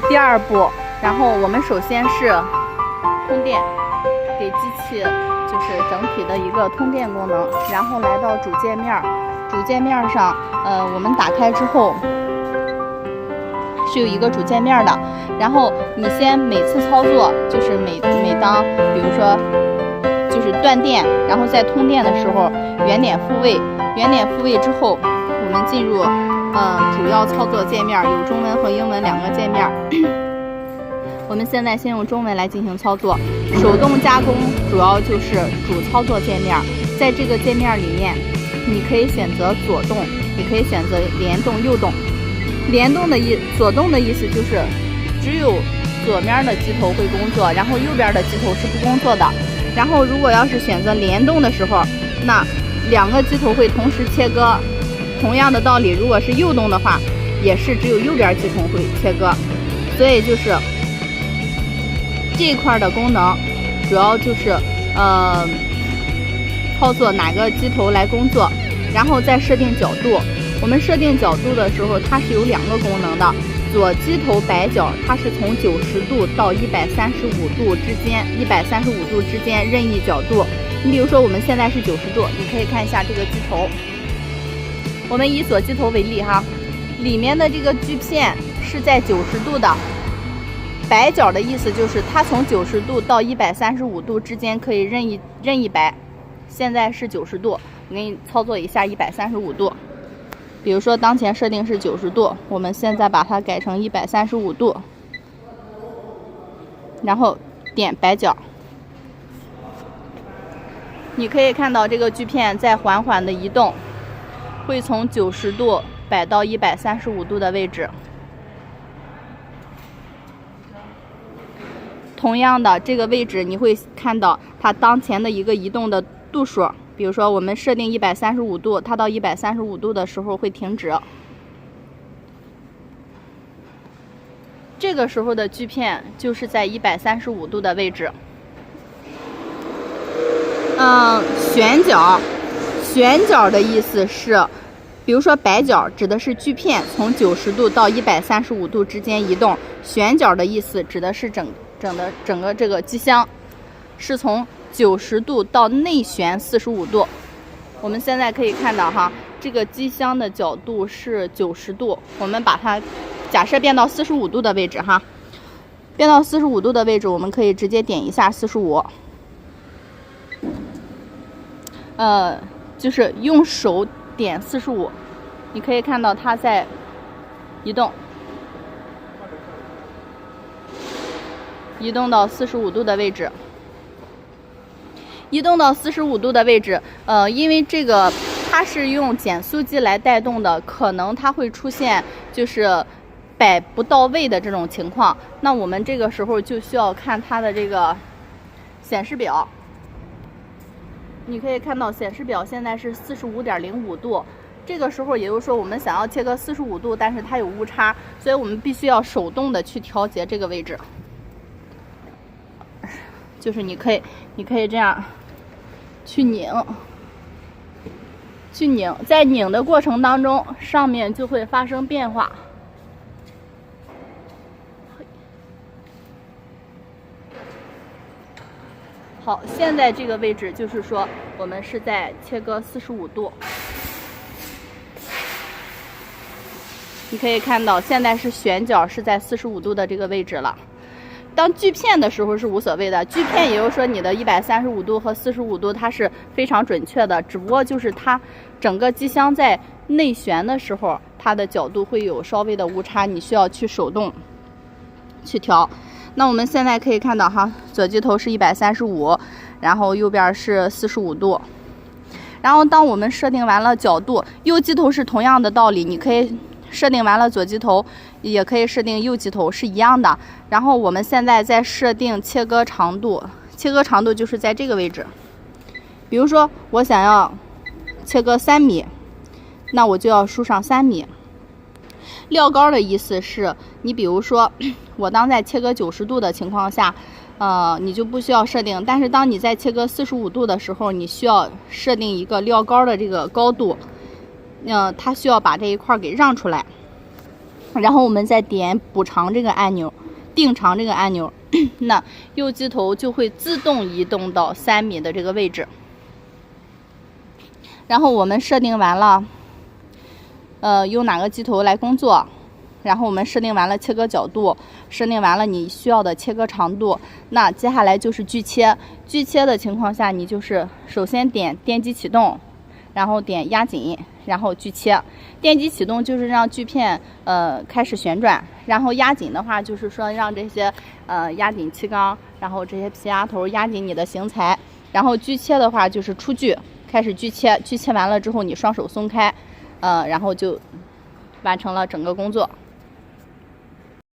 第二步，然后我们首先是通电，给机器就是整体的一个通电功能，然后来到主界面，主界面上，我们打开之后是有一个主界面的，然后你先每次操作就是每当比如说就是断电，然后在通电的时候原点复位，原点复位之后，我们进入主要操作界面，有中文和英文两个界面。我们现在先用中文来进行操作。手动加工主要就是主操作界面，在这个界面里面，你可以选择左动，也可以选择联动、右动。联动的左动的意思就是只有左面的机头会工作，然后右边的机头是不工作的。然后如果要是选择联动的时候，那两个机头会同时切割。同样的道理，如果是右动的话，也是只有右边机头会切割。所以就是这一块的功能，主要就是操作哪个机头来工作，然后再设定角度。我们设定角度的时候，它是有两个功能的。左机头摆角，它是从90度到135度之间，135度之间任意角度。你比如说我们现在是90度，你可以看一下这个机头。我们以左机头为例哈，里面的这个锯片是在90度的，摆角的意思就是它从90度到135度之间可以任意摆。现在是90度，我给你操作一下135度。比如说当前设定是90度，我们现在把它改成135度，然后点摆角。你可以看到这个锯片在缓缓的移动，会从90度摆到135度的位置。同样的，这个位置你会看到它当前的一个移动的度数。比如说我们设定135度，它到135度的时候会停止。这个时候的锯片就是在135度的位置。旋角的意思是，比如说摆角指的是锯片从90度到135度之间移动，旋角的意思指的是整个这个机箱是从90度到内旋45度。我们现在可以看到哈，这个机箱的角度是90度，我们把它假设变到45度的位置哈，变到45度的位置，我们可以直接点一下45。就是用手点45，你可以看到它在移动，移动到45度的位置。移动到45度的位置，因为这个它是用减速机来带动的，可能它会出现就是摆不到位的这种情况。那我们这个时候就需要看它的这个显示表。你可以看到显示表现在是45.05度，这个时候也就是说我们想要切割45度，但是它有误差，所以我们必须要手动的去调节这个位置。就是你可以这样去拧，在拧的过程当中，上面就会发生变化。好，现在这个位置就是说我们是在切割45度。你可以看到现在是旋角是在45度的这个位置了。当锯片的时候是无所谓的，锯片也就是说你的135度和45度它是非常准确的，只不过就是它整个机箱在内旋的时候，它的角度会有稍微的误差，你需要去手动去调。那我们现在可以看到哈，左机头是135，然后右边是45度。然后当我们设定完了角度，右机头是同样的道理，你可以设定完了左机头，也可以设定右机头，是一样的。然后我们现在在设定切割长度，切割长度就是在这个位置。比如说我想要切割3米，那我就要输上3米。料高的意思是你比如说我当在切割90度的情况下，你就不需要设定，但是当你在切割45度的时候，你需要设定一个料高的这个高度，它需要把这一块给让出来。然后我们再点补长这个按钮，定长这个按钮，那右机头就会自动移动到3米的这个位置。然后我们设定完了，用哪个机头来工作，然后我们设定完了切割角度，设定完了你需要的切割长度，那接下来就是锯切。锯切的情况下，你就是首先点电机启动，然后点压紧，然后锯切。电机启动就是让锯片开始旋转，然后压紧的话就是说让这些压紧气缸，然后这些皮压头压紧你的型材。然后锯切的话就是出锯，开始锯切，锯切完了之后你双手松开，然后就完成了整个工作。